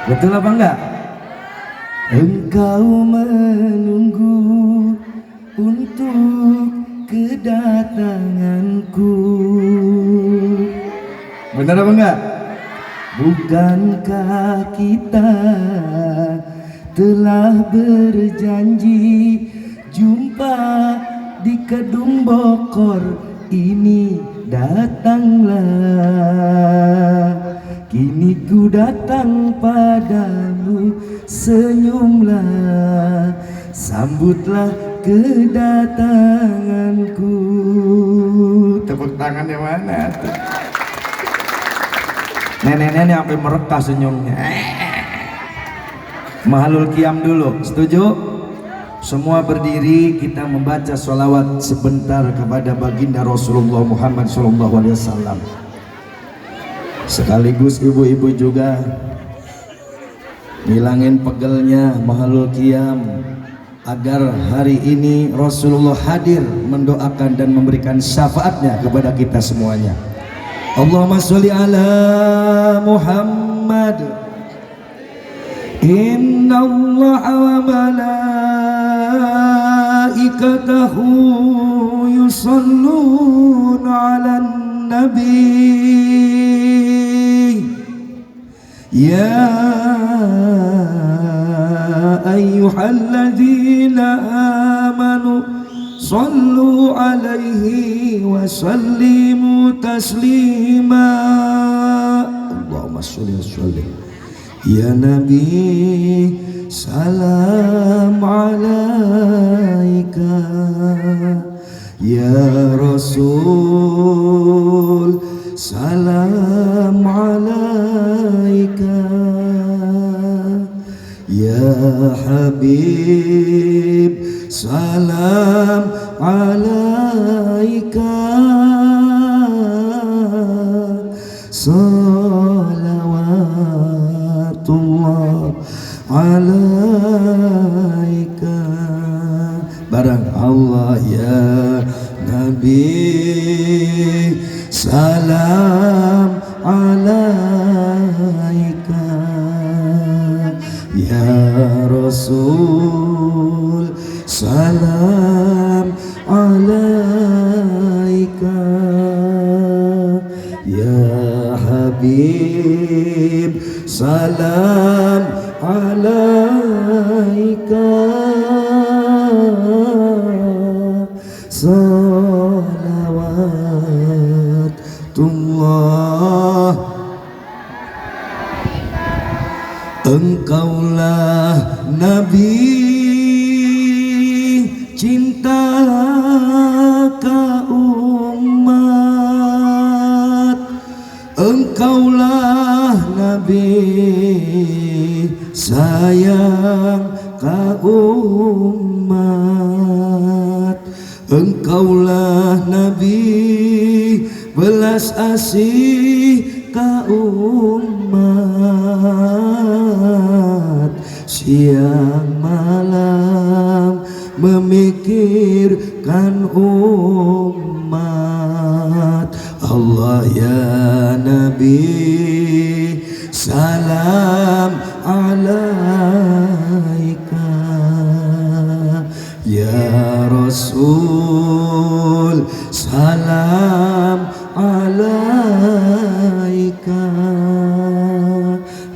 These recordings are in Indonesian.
Betul apa enggak? Engkau menunggu untuk kedatanganku. Benar apa enggak? Bukankah kita telah berjanji jumpa di Kedung Bokor ini? Datanglah, kini ku datang padamu, senyumlah, sambutlah kedatanganku. Tepuk tangan yang mana tuh? Nenek-nenek sampai merekah senyumnya. Mahalul Qiyam dulu, setuju? Semua berdiri, kita membaca sholawat sebentar kepada baginda Rasulullah Muhammad SAW. Sekaligus ibu-ibu juga ngilangin pegelnya Mahalul Qiyam, agar hari ini Rasulullah hadir mendoakan dan memberikan syafaatnya kepada kita semuanya. Allahumma sholli ala Muhammad. Inna Allah wa malaikatahu yusalluna ala nabi. Ya ayyuhalladzina amanu sallu alaihi wa sallimu taslima. Allahumma sholli wa sallim. Ya Nabi, salam alaika. Ya Rasul, salam alaika. Ya Habib, salam alaika. Salawatullah alaika. Barang Allah ya Nabi, salam alaika. Ya Rasul, salam alaika. Ya Habib, salam alaika. Salawatullah. Engkaulah Nabi cinta umat. Engkaulah Nabi sayang umat. Engkaulah Nabi belas asih umat. Siang malam memikirkan umat. Allah ya Nabi, salam alaika. Ya Rasul, salam alaika.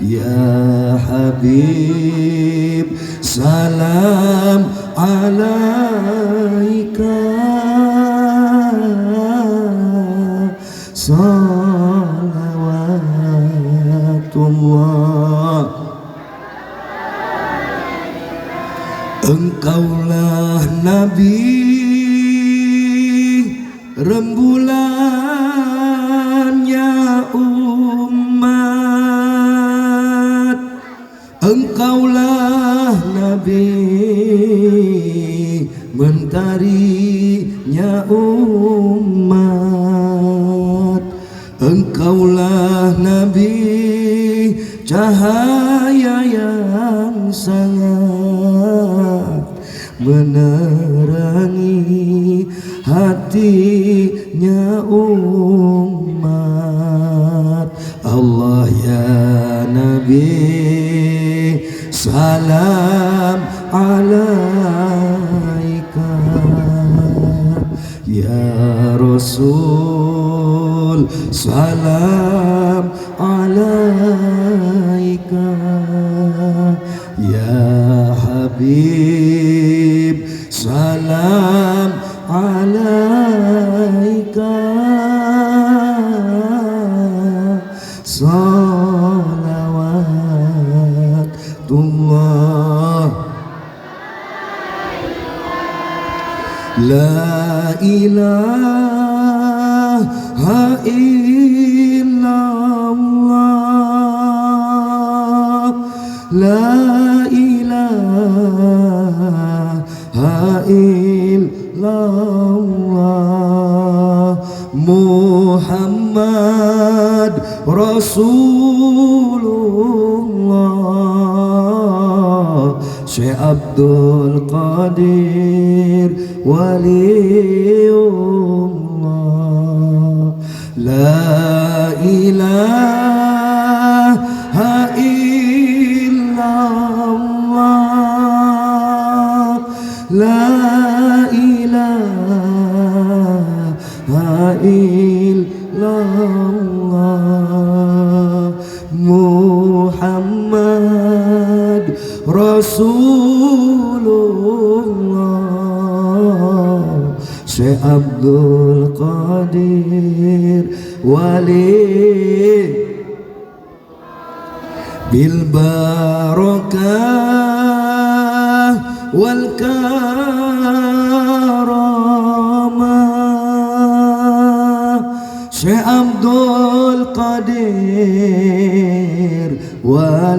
Ya Habib, salam alaika. Salawatullah. Engkaulah Nabi rembulannya umat. Engkaulah Nabi mentarinya umat. Engkaulah Nabi cahaya yang sangat menerangi hatinya umat. Allah ya Nabi salam alaika, ya Rasul salam alaika, ya Habib salam alaika, salawatullah. La ilaha illallah, la ilaha illallah, Muhammad Rasulullah, Syekh Abdul Qadir Waliullah. La ilaha illallah, la ilaha illallah, Muhammad Rasulullah, Syekh Abdul Qadir Wali. Bil barakah wal karamah, Syekh Abdul Qadir Waliullah,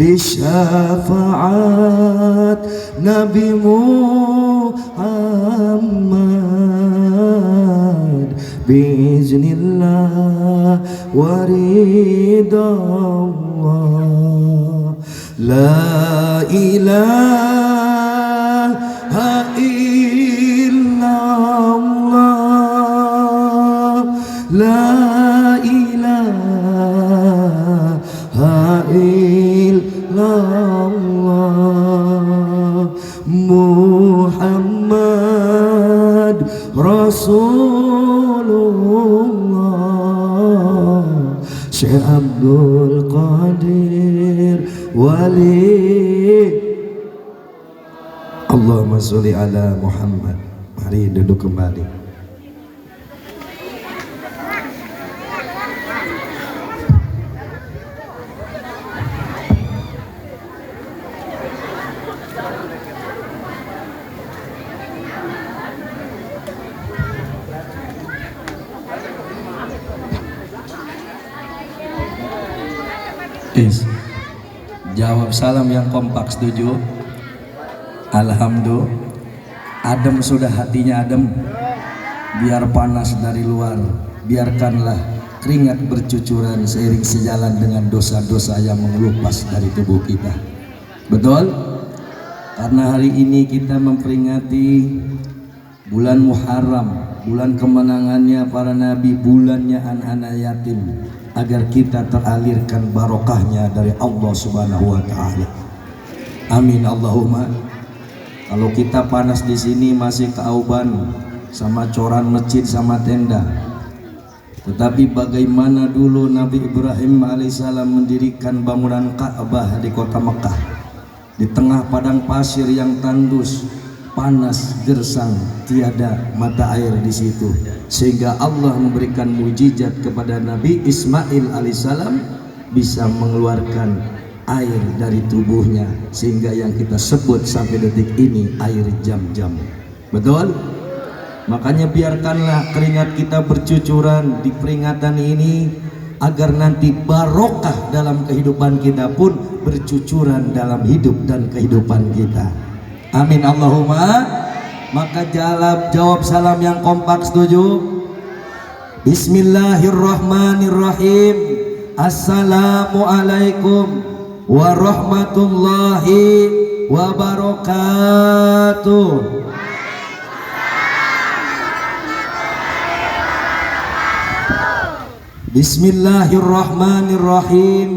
bisyafaat Nabi Muhammad, biiznillah waridallah. La ilaha illallah, la ilaha illallah, Muhammad Rasulullah, Syekh Abdul Qadir Wali. Allahumma sholli ala Muhammad. Mari duduk kembali. Jawab salam yang kompak, setuju? Alhamdulillah. Adem sudah hatinya, adem. Biar panas dari luar, biarkanlah keringat bercucuran seiring sejalan dengan dosa-dosa yang mengelupas dari tubuh kita. Betul? Karena hari ini kita memperingati bulan Muharram, bulan kemenangannya para nabi, bulannya anak-anak yatim, agar kita teralirkan barokahnya dari Allah Subhanahu wa Ta'ala. Amin Allahumma. Kalau kita panas di sini masih keauban sama coran masjid sama tenda, tetapi bagaimana dulu Nabi Ibrahim alaihissalam mendirikan bangunan Ka'bah di kota Mekah, di tengah padang pasir yang tandus, panas gersang, tiada mata air di situ, sehingga Allah memberikan mujizat kepada Nabi Ismail alaihissalam bisa mengeluarkan air dari tubuhnya, sehingga yang kita sebut sampai detik ini air jam-jam. Betul? Makanya biarkanlah keringat kita bercucuran di peringatan ini, agar nanti barokah dalam kehidupan kita pun bercucuran dalam hidup dan kehidupan kita. Amin Allahumma. Maka jawab salam yang kompak, setuju? Bismillahirrahmanirrahim. Assalamualaikum warahmatullahi wabarakatuh. Bismillahirrahmanirrahim.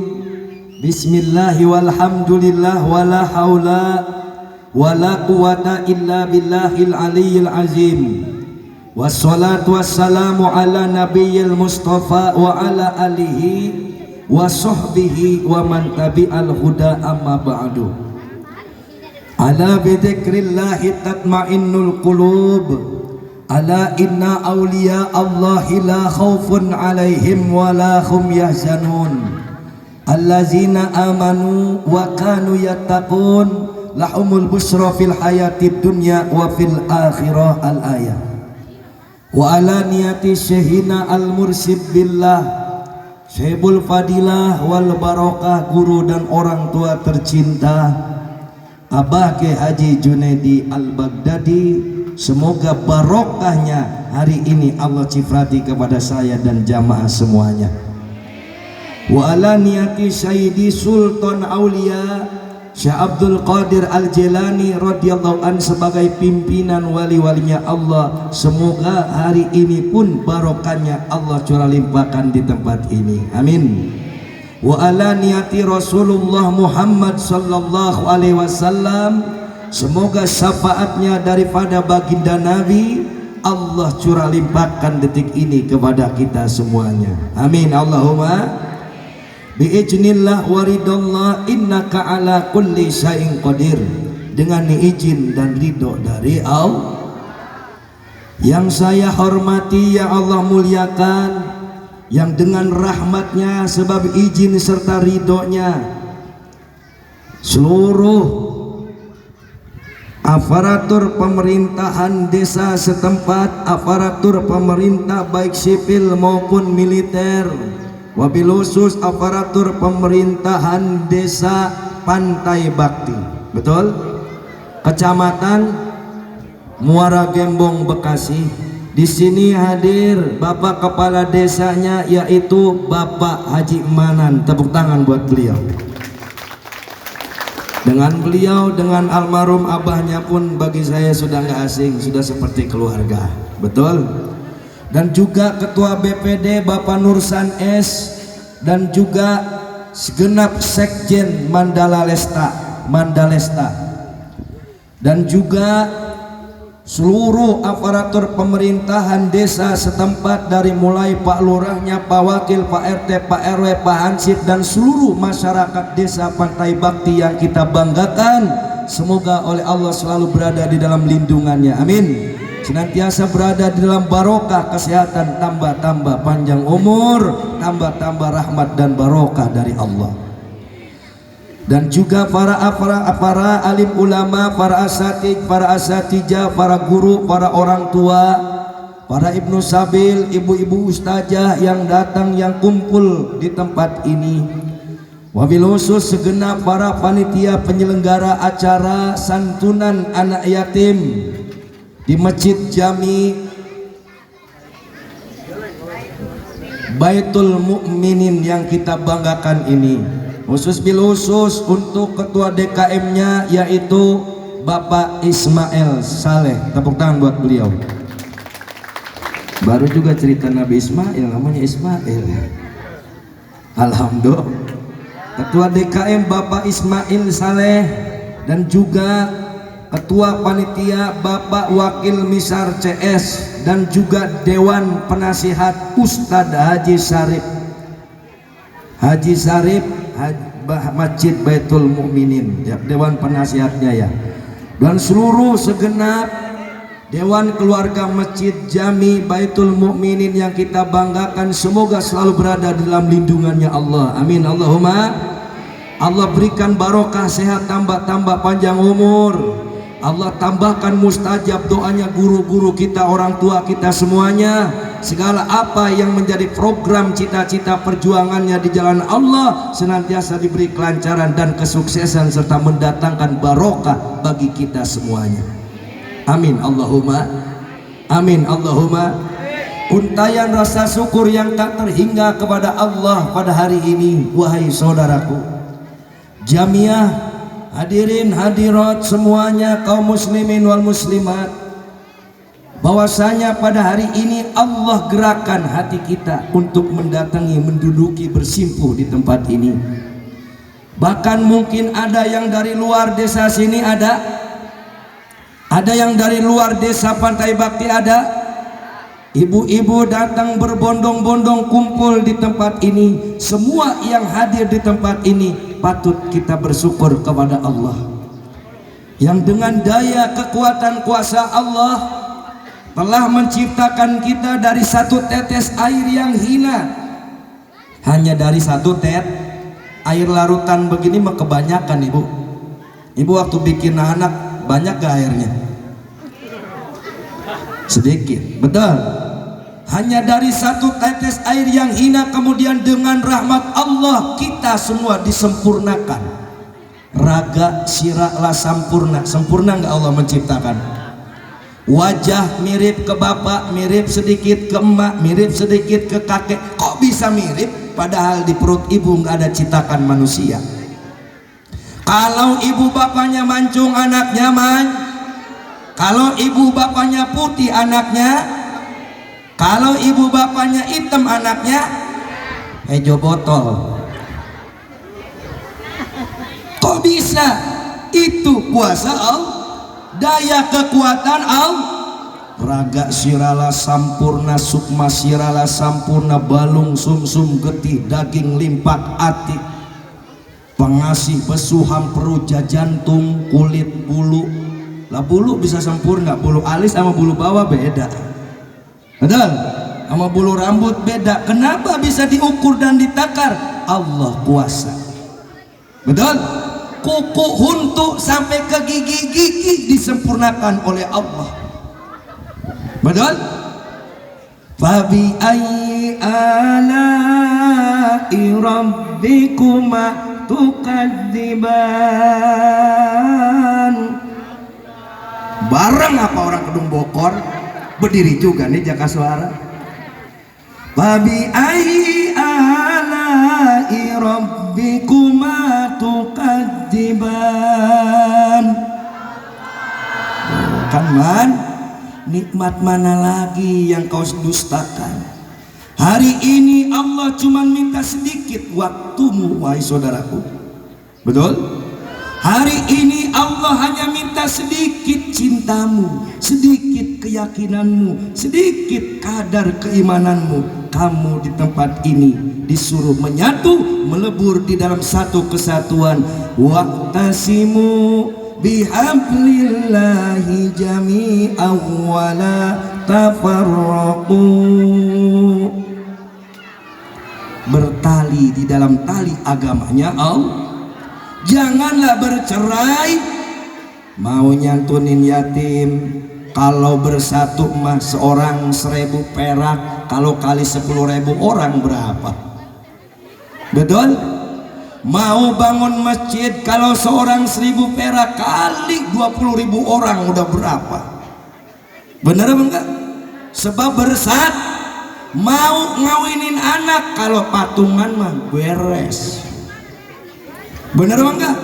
Bismillahi walhamdulillah wala haula wala quwata illa billahil aliyyil azim. Wassalatu wassalamu ala nabiyil mustafa wa ala alihi wa sahbihi wa man tabi'al huda amma ba'du. Ala bidzikrillahi tatma'innul qulub. Ala inna awliya Allahi la khawfun alaihim wa la hum yahzanun. Allazina amanu wa kanu yattaqun lahumul busyra fil hayatid dunya wa fil akhirah. Al-ayah. Wa ala niyati syekhina al-mursid billah Syekhul Fadilah wal Barokah, guru dan orang tua tercinta Abah Kiai Haji Junaidi Al-Baghdadi. Semoga barokahnya hari ini Allah cifrati kepada saya dan jamaah semuanya. Wa ala niyati Sayyidi Sultan Aulia Syekh Abdul Qadir Al-Jilani radhiyallahu an sebagai pimpinan wali-walinya Allah. Semoga hari ini pun barokahnya Allah curah limpahkan di tempat ini. Amin. Wa ala niyati Rasulullah Muhammad sallallahu alaihi wasallam. Semoga syafaatnya daripada baginda Nabi Allah curah limpahkan detik ini kepada kita semuanya. Amin Allahumma. Biiznillah waridallah innaka ala kulli syai'in qadir. Dengan izin dan ridho dari Allah. Yang saya hormati, yang Allah muliakan, yang dengan rahmatnya sebab izin serta ridhonya seluruh aparatur pemerintahan desa setempat, aparatur pemerintah baik sipil maupun militer, wabil khusus aparatur pemerintahan desa Pantai Bakti, betul? Kecamatan Muara Gembong Bekasi. Di sini hadir Bapak Kepala Desanya yaitu Bapak Haji Manan. Tepuk tangan buat beliau. Dengan beliau, dengan almarhum abahnya pun bagi saya sudah nggak asing, sudah seperti keluarga, betul? Dan juga Ketua BPD Bapak Nursan S dan juga segenap Sekjen Mandalesta, dan juga seluruh aparatur pemerintahan desa setempat dari mulai Pak Lurahnya, Pak Wakil, Pak RT, Pak RW, Pak Hansip dan seluruh masyarakat desa Pantai Bakti yang kita banggakan. Semoga oleh Allah selalu berada di dalam lindungannya. Amin. Senantiasa berada di dalam barokah kesehatan, tambah-tambah panjang umur, tambah-tambah rahmat dan barokah dari Allah. Dan juga para alim ulama, para asatijah, para guru, para orang tua, para ibnu sabil, ibu-ibu ustazah yang datang, yang kumpul di tempat ini. Wabil khusus segenap para panitia penyelenggara acara santunan anak yatim di Masjid Jami Baitul Mukminin yang kita banggakan ini. Khusus untuk ketua DKM-nya yaitu Bapak Ismail Saleh. Tepuk tangan buat beliau. Baru juga cerita Nabi Ismail, namanya Ismail. Alhamdulillah. Ketua DKM Bapak Ismail Saleh dan juga Ketua Panitia Bapak Wakil Misar CS dan juga Dewan Penasihat Ustadz Haji Sarip Masjid Baitul Mukminin ya, Dewan Penasihatnya ya, dan seluruh segenap Dewan Keluarga Masjid Jami Baitul Mukminin yang kita banggakan. Semoga selalu berada dalam lindungannya Allah. Amin Allahumma. Allah berikan barokah, sehat, tambah panjang umur. Allah tambahkan mustajab doanya guru-guru kita, orang tua kita semuanya. Segala apa yang menjadi program cita-cita perjuangannya di jalan Allah senantiasa diberi kelancaran dan kesuksesan serta mendatangkan barokah bagi kita semuanya. Amin Allahumma. Amin Allahumma. Untayan rasa syukur yang tak terhingga kepada Allah pada hari ini, wahai saudaraku jamiah, hadirin hadirat semuanya, kaum muslimin wal muslimat. bahwasanya pada hari ini Allah gerakan hati kita untuk mendatangi, menduduki, bersimpuh di tempat ini. Bahkan mungkin ada yang dari luar desa sini, ada yang dari luar desa Pantai Bakti, ada ibu-ibu datang berbondong-bondong kumpul di tempat ini. Semua yang hadir di tempat ini patut kita bersyukur kepada Allah yang dengan daya kekuatan kuasa Allah telah menciptakan kita dari satu tetes air yang hina. Hanya dari satu air larutan begini mah kebanyakan ibu. Ibu waktu bikin anak banyak gak airnya? Sedikit, betul. Hanya dari satu tetes air yang hina, kemudian dengan rahmat Allah kita semua disempurnakan. Raga sirahlah sampurna. Sempurna nggak Allah menciptakan? Wajah mirip ke bapak, mirip sedikit ke emak, mirip sedikit ke kakek. Kok bisa mirip? Padahal di perut ibu nggak ada ciptakan manusia. Kalau ibu bapaknya mancung, anaknya kalau ibu bapaknya putih, anaknya. Kalau ibu bapaknya hitam, anaknya hijau botol. Kok bisa? Itu kuasa Allah, daya kekuatan Allah. Raga sirala sampurna, sukma sirala sampurna, balung sumsum getih, daging limpat ati, pengasih pesuham peruja jantung, kulit bulu. Lah bulu bisa sempurna, bulu alis sama bulu bawah beda. Betul? Sama bulu rambut beda. Kenapa bisa diukur dan ditakar? Allah kuasa. Betul? Kuku huntu sampai ke gigi-gigi disempurnakan oleh Allah. Betul? Fabi ayyi ala'i rabbikuma tukadziban. Bareng apa orang Kedung Bokor? Berdiri juga nih Jaka Suara. Fabi ayyi ala'i rabbikuma tukadziban. Kan man, nikmat mana lagi yang kau dustakan? Hari ini Allah cuma minta sedikit waktumu, wahai saudaraku. Betul? Hari ini Allah hanya minta sedikit cintamu, sedikit keyakinanmu, sedikit kadar keimananmu. Kamu di tempat ini disuruh menyatu, melebur di dalam satu kesatuan. Waqtasimu bihablillahi jami'an wa la tafarraqu. Bertali di dalam tali agamanya Allah. Janganlah bercerai. Mau nyantunin yatim, kalau bersatu mah seorang 1.000 perak, kalau kali 10.000 orang berapa? Betul? Mau bangun masjid, kalau seorang 1.000 perak kali 20.000 orang udah berapa? Bener apa enggak? Sebab bersat. Mau ngawinin anak, kalau patungan mah beres. Bener apa enggak?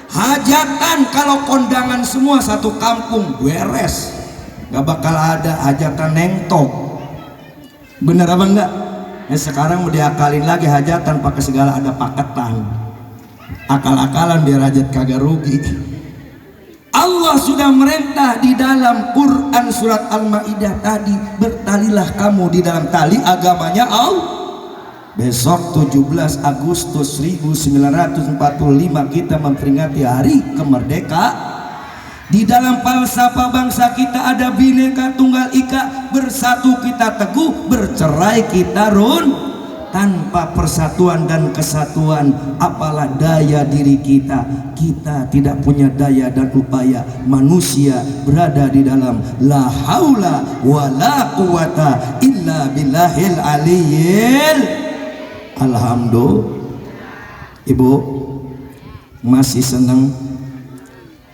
Hajatan kalau kondangan semua satu kampung beres. Gak bakal ada hajatan nengtok. Bener apa enggak? Sekarang mau diakalin lagi hajatan pakai segala ada paketan. Akal-akalan biar hajat kagak rugi. Allah sudah merintah di dalam Quran surat Al-Maidah tadi, bertalilah kamu di dalam tali agamanya Allah. Besok 17 Agustus 1945 kita memperingati hari kemerdekaan. Di dalam falsafah bangsa kita ada Bhinneka Tunggal Ika, bersatu kita teguh, bercerai kita run. Tanpa persatuan dan kesatuan, apalah daya diri kita? Kita tidak punya daya dan upaya. Manusia berada di dalam la haula wa la quwata illa billahil aliyyil. Alhamdulillah. Ibu masih senang?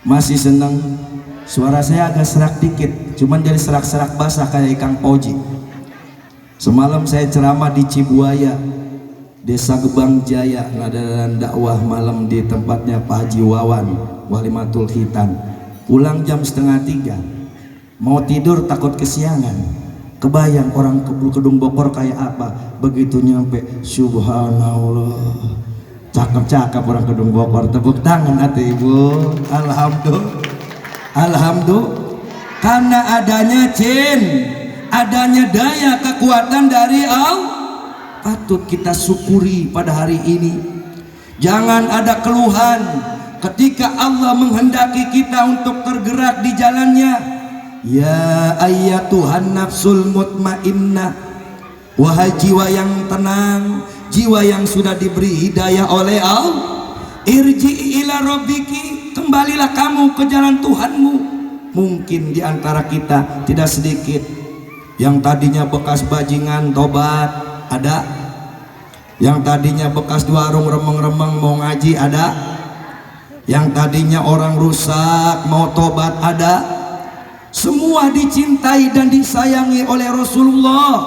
Masih senang? Suara saya agak serak dikit, cuman jadi serak-serak basah kayak ikan poji. Semalam saya ceramah di Cibuaya, Desa Gebang Jaya, ngadain dakwah malam di tempatnya Pak Haji Wawan, Walimatul Khitan. Pulang jam 2:30. mau tidur takut kesiangan. Kebayang orang ke Kedung Bokor kayak apa, begitu nyampe subhanallah, cakep-cakep orang Kedung Bokor. Tepuk tangan atuh ibu. Alhamdulillah, alhamdulillah. Karena adanya adanya daya kekuatan dari Allah, patut kita syukuri pada hari ini. Jangan ada keluhan ketika Allah menghendaki kita untuk tergerak di jalannya. Ya ayyatuhan nafsul mutmainnah, wahai jiwa yang tenang, jiwa yang sudah diberi hidayah oleh Allah, irji'i ila rabbiki, kembalilah kamu ke jalan Tuhanmu. Mungkin di antara kita tidak sedikit yang tadinya bekas bajingan tobat, ada yang tadinya bekas di warung remeng-remeng mau ngaji, ada yang tadinya orang rusak mau tobat, ada. Semua dicintai dan disayangi oleh Rasulullah.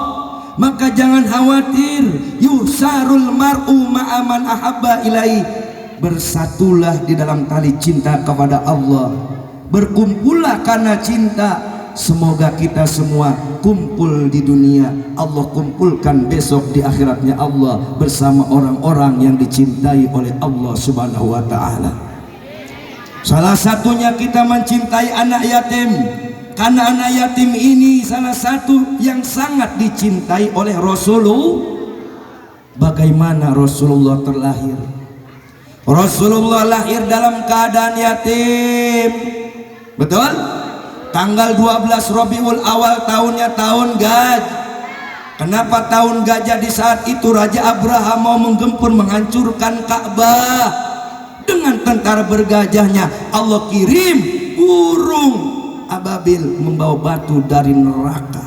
Maka jangan khawatir, yusarul mar'u ma'aman ahabba ilaih, bersatulah di dalam tali cinta kepada Allah, berkumpullah karena cinta. Semoga kita semua kumpul di dunia, Allah kumpulkan besok di akhiratnya Allah bersama orang-orang yang dicintai oleh Allah Subhanahu wa ta'ala. Salah satunya kita mencintai anak yatim, karena anak yatim ini salah satu yang sangat dicintai oleh Rasulullah. Bagaimana Rasulullah terlahir? Rasulullah lahir dalam keadaan yatim, betul? Tanggal 12 Rabiul Awal, tahunnya tahun gajah. Kenapa tahun gajah? Di saat itu Raja Abraham mau menggempur, menghancurkan Ka'bah. Dengan tentara bergajahnya Allah kirim burung ababil membawa batu dari neraka.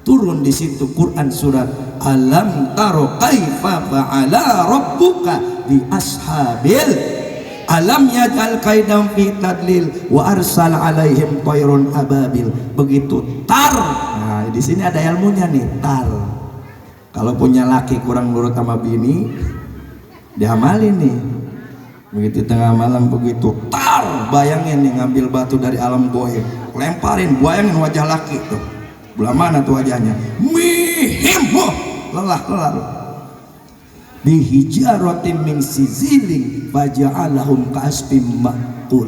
Turun di situ Quran surat Alam taro kaifa fa'ala rabbuka bi ashabil alam yaj'al kaidam fi tadlil wa arsal alaihim thayrun ababil. Begitu tar. Nah, di sini ada ilmunya nih, tar. Kalau punya laki kurang nurut sama bini, diamalin nih. Begitu tengah malam begitu tar, bayangin nih ngambil batu dari alam goib, lemparin, bayangin wajah laki tuh. Belah mana tuh wajahnya? Mihim, lelah. Bihijaratin min sizilin faja'alahum ka'asfim ma'kul.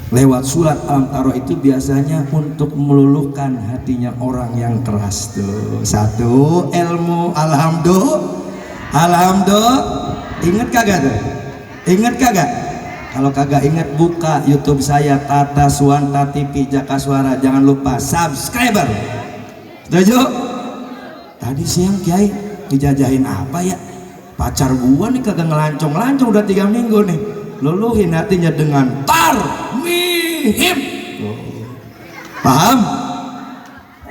Lewat surat Al-Taro itu biasanya untuk meluluhkan hatinya orang yang keras tuh. Satu, ilmu. Alhamdulillah. Ingat kagak tuh? Ingat kagak? Kalau kagak ingat, buka YouTube saya Tata Suwanta TV Jakaswara. Jangan lupa subscriber. Setuju? Tadi siang Kiai dijajahin apa ya? Pacar gua nih kagak ngelancong-lancong udah 3 minggu nih. Luluhin hatinya dengan tarmihim. Paham?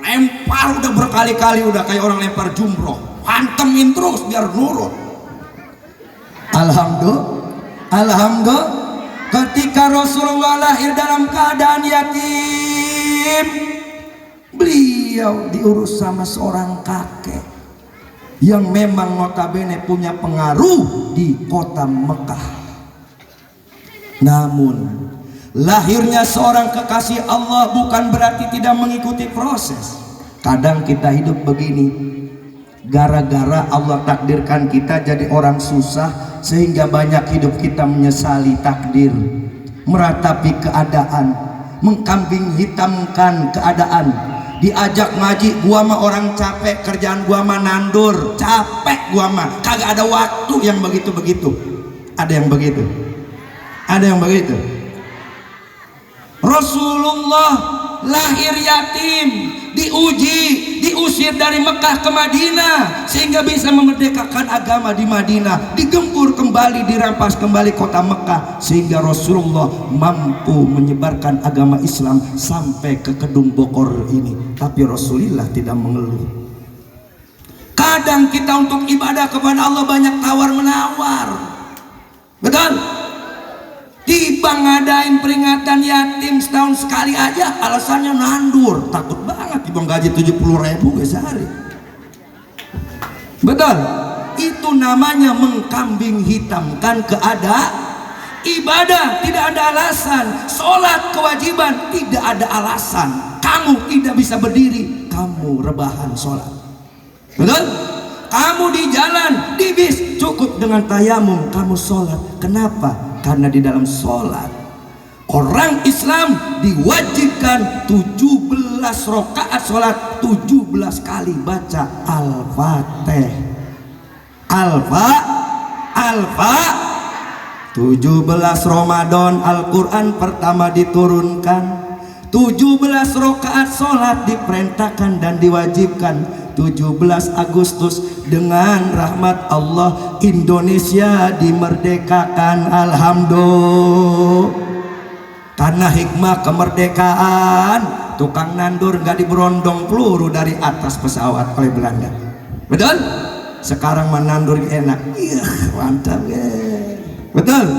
Lempar udah berkali-kali, udah kayak orang lempar jumroh. Hantemin terus biar nurut. Alhamdulillah. Ketika Rasulullah lahir dalam keadaan yatim, beliau diurus sama seorang kakek yang memang notabene punya pengaruh di kota Mekah. Namun lahirnya seorang kekasih Allah bukan berarti tidak mengikuti proses. Kadang kita hidup begini, gara-gara Allah takdirkan kita jadi orang susah, sehingga banyak hidup kita menyesali takdir, meratapi keadaan, mengkambing hitamkan keadaan. Diajak ngaji, gua mah orang capek, kerjaan gua mah nandur, capek gua mah, kagak ada waktu yang begitu-begitu. Ada yang begitu? Ada yang begitu? Rasulullah lahir yatim, diuji, diusir dari Mekah ke Madinah sehingga bisa memerdekakan agama di Madinah, digempur kembali, dirampas kembali kota Mekah sehingga Rasulullah mampu menyebarkan agama Islam sampai ke Kedung Bokor ini. Tapi Rasulullah tidak mengeluh. Kadang kita untuk ibadah kepada Allah banyak tawar menawar, betul? Tiba ngadain peringatan yatim setahun sekali aja, alasannya nandur, takut banget tiba gaji 70.000 sehari. Betul? Itu namanya mengkambing hitamkan keadaan. Ibadah tidak ada alasan, sholat kewajiban tidak ada alasan. Kamu tidak bisa berdiri, kamu rebahan sholat. Betul? Kamu di jalan, di bis, cukup dengan tayamum kamu sholat. Kenapa? Karena di dalam sholat orang Islam diwajibkan 17 rakaat sholat, 17 kali baca Al-Fatih. 17 Ramadan Al-Quran pertama diturunkan, 17 rakaat sholat diperintahkan dan diwajibkan, 17 Agustus dengan rahmat Allah Indonesia dimerdekakan. Alhamdulillah. Karena hikmah kemerdekaan, tukang nandur gak diberondong peluru dari atas pesawat oleh Belanda. Betul? Sekarang menandur enak. Iya, mantap ya. Betul?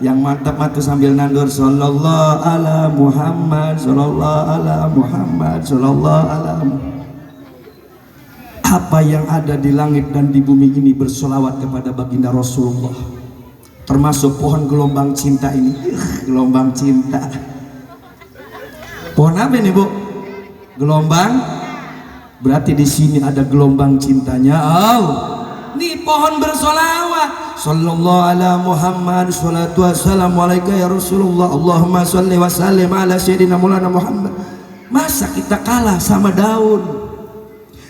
Yang mantap matu sambil nandur sallallahu ala Muhammad, sallallahu ala Muhammad, sallallahu ala Muhammad. Apa yang ada di langit dan di bumi ini bersolawat kepada baginda Rasulullah, termasuk pohon gelombang cinta ini. Gelombang cinta. Pohon apa ini, Bu? Gelombang. Berarti di sini ada gelombang cintanya. Oh, ini pohon bersolawat. Sallallahu ala Muhammad, salatu wassalamu alaika ya Rasulullah, Allahumma salli wa sallim ala sayyidina Maulana Muhammad. Masa kita kalah sama daun?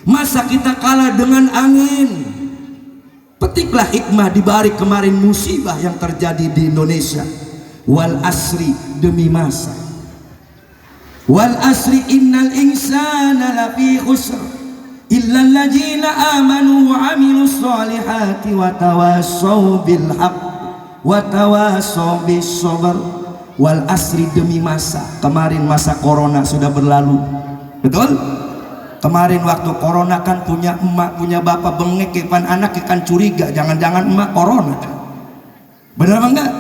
Masa kita kalah dengan angin? Petiklah hikmah di balik kemarin musibah yang terjadi di Indonesia. Wal asri, demi masa. Wal asri innal insana lafi khusr illa alladzina amanu wa amilus solihati wa tawassaw bil haqq wa tawassaw bis sabr. Wal asri, demi masa. Kemarin masa corona sudah berlalu. Betul? Kemarin waktu corona kan punya emak, punya bapak bengek, ikan anak ikan curiga, jangan-jangan emak corona. Bener apa enggak?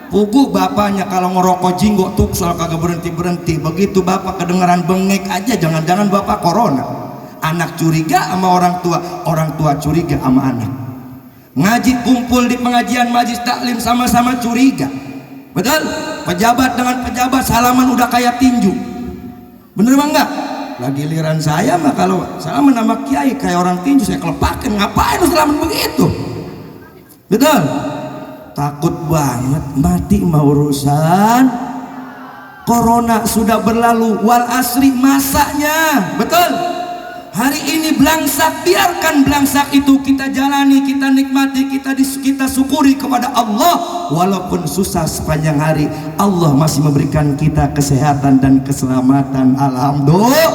Pugu bapaknya kalau ngerokok jinggo tuksol kagak berhenti-berhenti. Begitu bapak kedengaran bengek aja, jangan-jangan bapak corona. Anak curiga sama orang tua curiga sama anak. Ngaji kumpul di pengajian majlis taklim sama-sama curiga. Betul? Pejabat dengan pejabat salaman udah kayak tinju. Bener apa enggak? Lagi liran saya mah kalau salaman nama kiai kayak orang tinju, saya kelepakin. Ngapain lu salaman begitu? Betul? Takut banget mati mau urusan. Corona sudah berlalu, wal asri masanya. Betul? Hari ini belangsak, biarkan belangsak itu kita jalani, kita nikmati, kita syukuri kepada Allah. Walaupun susah sepanjang hari, Allah masih memberikan kita kesehatan dan keselamatan. Alhamdulillah.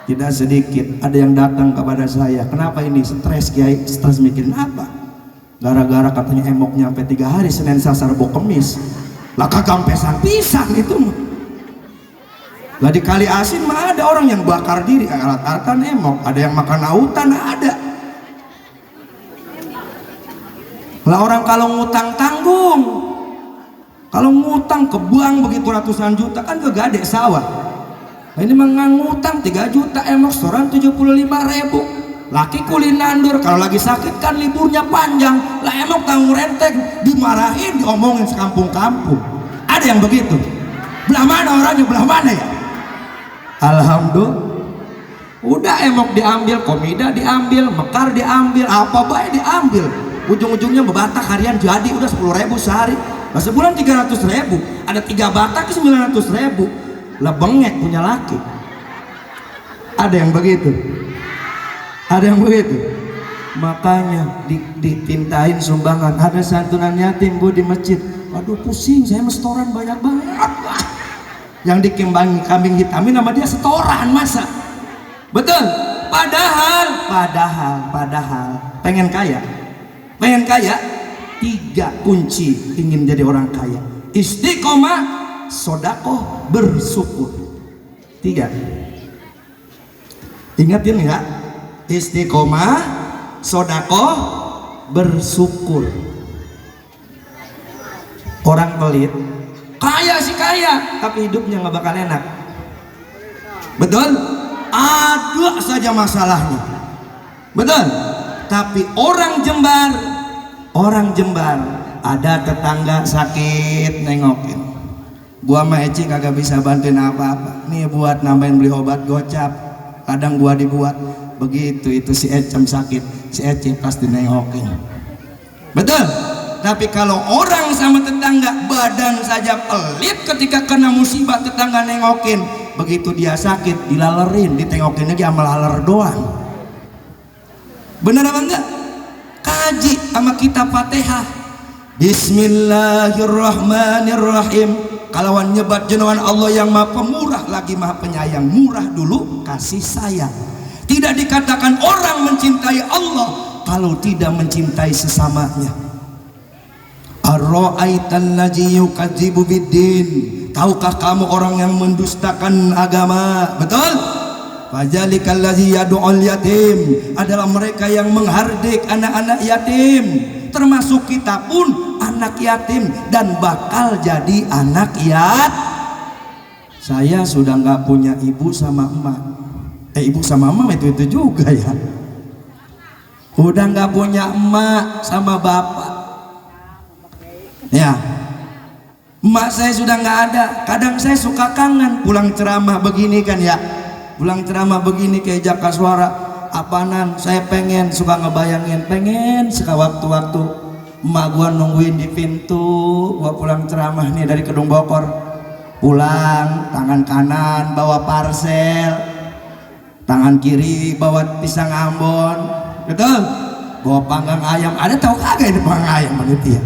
Tidak sedikit ada yang datang kepada saya, kenapa ini stres Kiai? Stres mikirin apa? Gara-gara katanya emoknya sampai 3 hari, Senin Selasa Rabu Kamis. Lah kagak pisang itu mah. Lah di Kali Asin mah ada orang yang bakar diri alat-alatan emok, ada yang makan autan, ada. Lah orang kalau ngutang tanggung, kalau ngutang ke bank begitu ratusan juta kan juga gede sawah. Nah, ini mengangutang 3 juta emok, setoran 75.000. Laki kuli nandur, kalau lagi sakit kan liburnya panjang, lah emok tanggung renteng, dimarahin, diomongin sekampung-kampung. Ada yang begitu. Belah mana orangnya, belah mana ya? Alhamdulillah. Udah emok diambil, komida diambil, mekar diambil, apa baik diambil. Ujung-ujungnya bebatak harian jadi udah 10.000 sehari. Nah, sebulan 300.000, ada 3 batak 900.000. Lah bengek punya laki. Ada yang begitu. Ada yang begitu. Makanya ditintain sumbangan. Ada santunan yatim, Bu, di masjid. Waduh pusing, saya setoran banyak banget. Yang dikembang kambing hitamin nama dia setoran, masa? Betul? Padahal pengen kaya. 3 kunci ingin jadi orang kaya. Istiqomah, sodakoh, bersyukur. 3. Ingatin ya, istiqomah, sodakoh, bersyukur. Orang pelit kaya sih kaya, tapi hidupnya nggak bakal enak. Betul? Ada saja masalahnya. Betul? Tapi orang Jember ada tetangga sakit nengokin, gua mah Eci kagak bisa bantuin apa-apa, nih buat nambahin beli obat gocap, kadang gua dibuat. Begitu itu si Ecem sakit, si Eci pasti nengokin, betul. Tapi kalau orang sama tetangga badan saja pelit, ketika kena musibah tetangga nengokin, begitu dia sakit dilalerin, ditengokin lagi amal laler doang. Bener apa enggak? Kaji sama kitab Fatihah. Bismillahirrahmanirrahim. Kalawan nyebat jenengan Allah yang maha pemurah lagi maha penyayang. Murah dulu kasih sayang. Tidak dikatakan orang mencintai Allah kalau tidak mencintai sesamanya. Ar-ra'aital ladzi yukadzibu biddin. Tahukah kamu orang yang mendustakan agama? Betul? Fajalikal ladzi yad'ul yatim, adalah mereka yang menghardik anak-anak yatim. Termasuk kita pun anak yatim dan bakal jadi anak yatim. Saya sudah nggak punya ibu sama emak. Ibu sama emak itu juga ya. Udah nggak punya emak sama bapak. Ya, emak saya sudah nggak ada. Kadang saya suka kangen pulang ceramah begini kan ya. Pulang ceramah begini kayak Jaka Suara. Apaanan saya pengen, suka ngebayangin, pengen suka waktu-waktu emak gua nungguin di pintu gua pulang ceramah nih dari Kedung Bokor, pulang tangan kanan bawa parsel, tangan kiri bawa pisang Ambon, betul, bawa panggang ayam. Ada tahu kagak ini panggang ayam begitu ya?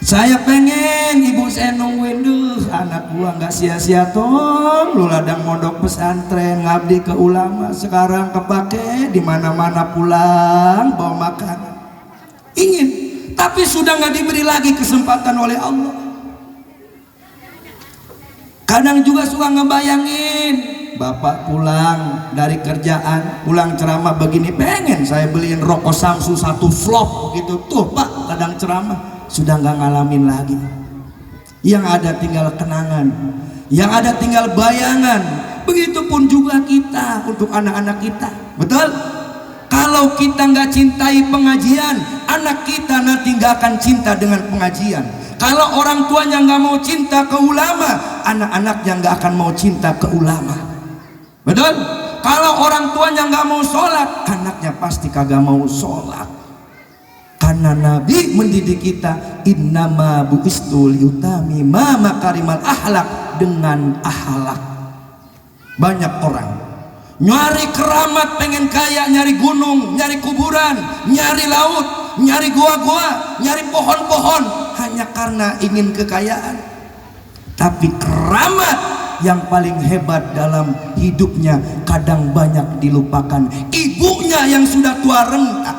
Saya pengen ibu saya nungguin, duh anak gua nggak sia-sia tong lu ladang mondok pesantren ngabdi ke ulama, sekarang kepake di mana-mana pulang bawa makanan. Ingin, tapi sudah nggak diberi lagi kesempatan oleh Allah. Kadang juga suka ngebayangin bapak pulang dari kerjaan, pulang ceramah begini, pengen saya beliin rokok Samsu satu flop gitu. Tuh pak, kadang ceramah sudah nggak ngalamin lagi. Yang ada tinggal kenangan, yang ada tinggal bayangan. Begitupun juga kita untuk anak-anak kita, betul? Kalau kita nggak cintai pengajian, anak kita nanti nggak akan cinta dengan pengajian. Kalau orang tuanya nggak mau cinta ke ulama, anak-anaknya nggak akan mau cinta ke ulama, betul? Kalau orang tuanya nggak mau sholat, anaknya pasti kagak mau sholat. Karena Nabi mendidik kita, innama bu'istu liutami ma makarimal ahlak, dengan ahlak. Banyak orang nyari keramat, pengen kaya, nyari gunung, nyari kuburan, nyari laut, nyari gua-gua, nyari pohon-pohon, hanya karena ingin kekayaan. Tapi keramat yang paling hebat dalam hidupnya kadang banyak dilupakan. Ibunya yang sudah tua renta,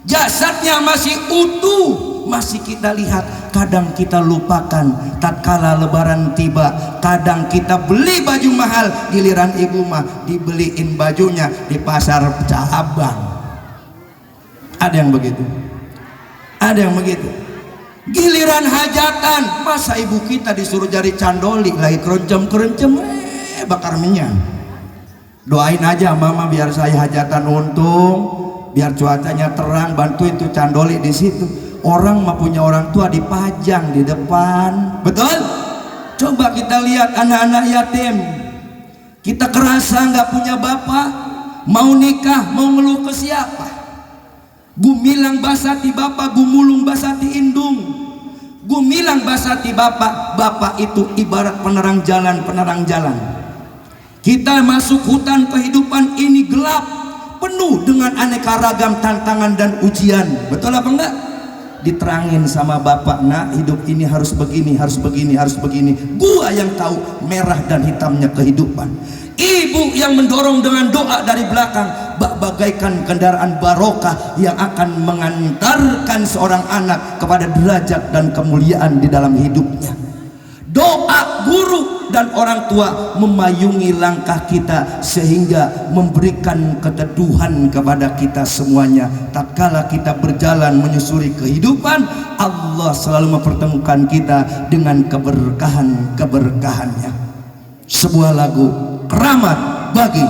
jasadnya masih utuh, masih kita lihat, kadang kita lupakan. Tatkala lebaran tiba, kadang kita beli baju mahal, giliran ibu mah dibeliin bajunya di pasar cabang. Ada yang begitu, ada yang begitu. Giliran hajatan, masa ibu kita disuruh jadi candoli, lagi kerencem-kerencem, bakar minyak. Doain aja mama biar saya hajatan untung, biar cuacanya terang, bantuin tuh candoli di situ. Orang mah punya orang tua dipajang di depan, betul? Coba kita lihat anak-anak yatim, kita kerasa nggak punya bapak, mau nikah mau ngeluh ke siapa? Gumilang basati bapak, gumulung basati indung. Gumilang basati bapak, bapak itu ibarat penerang jalan, penerang jalan. Kita masuk hutan kehidupan ini gelap, penuh dengan aneka ragam tantangan dan ujian, betul apa enggak? Diterangin sama bapak, nak hidup ini harus begini, harus begini, harus begini. Gua yang tahu merah dan hitamnya kehidupan. Ibu yang mendorong dengan doa dari belakang, bagaikan kendaraan barokah yang akan mengantarkan seorang anak kepada derajat dan kemuliaan di dalam hidupnya. Doa guru dan orang tua memayungi langkah kita sehingga memberikan keteduhan kepada kita semuanya. Tatkala kita berjalan menyusuri kehidupan, Allah selalu mempertemukan kita dengan keberkahan-keberkahannya. Sebuah lagu keramat bagi